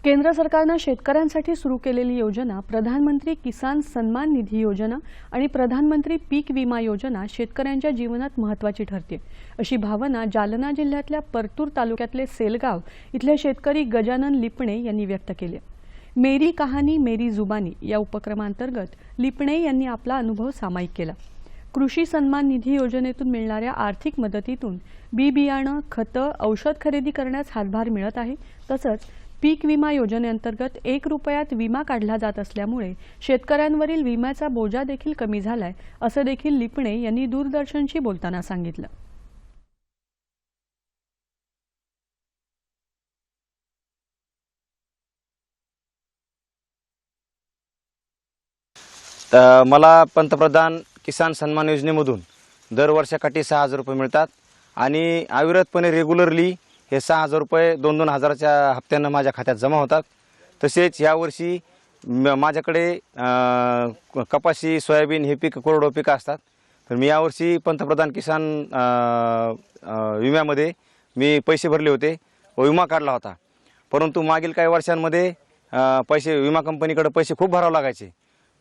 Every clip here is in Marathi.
केंद्र सरकारने शेतकऱ्यांसाठी सुरू केलेली योजना प्रधानमंत्री किसान सन्मान निधी योजना आणि प्रधानमंत्री पीक विमा योजना शेतकऱ्यांच्या जीवनात महत्त्वाची ठरते अशी भावना जालना जिल्ह्यातल्या परतूर तालुक्यातले सेलगाव इथले शेतकरी गजानन लिपणे यांनी व्यक्त केली। मेरी कहानी मेरी जुबानी या उपक्रमांतर्गत लिपणे यांनी आपला अनुभव सामायिक केला। कृषी सन्मान निधी योजनेतून मिळणाऱ्या आर्थिक मदतीतून बी बियाणं, खतं, औषध खरेदी करण्यास हातभार मिळत आहे। तसंच पीक विमा योजनेअंतर्गत 1 रुपयात विमा काढला जात असल्यामुळे शेतकऱ्यांवरील विम्याचा बोजा देखील कमी झालाय असं देखील लिपणे यांनी दूरदर्शनशी बोलताना सांगितलं। मला पंतप्रधान किसान सन्मान योजनेमधून दर वर्षाकाठी 6,000 रुपये मिळतात आणि अविरतपणे रेग्युलरली हे 6,000 रुपये 2-2 हजाराच्या हप्त्यानं माझ्या खात्यात जमा होतात। तसेच यावर्षी माझ्याकडे कपाशी, सोयाबीन हे पीक कोरडवाहू पिकं असतात। तर मी यावर्षी पंतप्रधान किसान विम्यामध्ये मी पैसे भरले होते व विमा काढला होता। परंतु मागील काही वर्षांमध्ये विमा कंपनीकडे पैसे खूप भरावे लागायचे।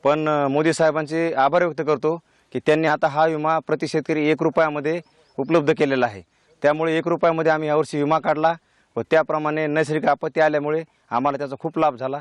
पण मोदी साहेबांचे आभार व्यक्त करतो की त्यांनी आता हा विमा प्रति शेतकरी 1 रुपयामध्ये उपलब्ध केलेला आहे। त्यामुळे 1 रुपयामध्ये आम्ही यावर्षी विमा काढला व त्याप्रमाणे नैसर्गिक आपत्ती आल्यामुळे आम्हाला त्याचा खूप लाभ झाला।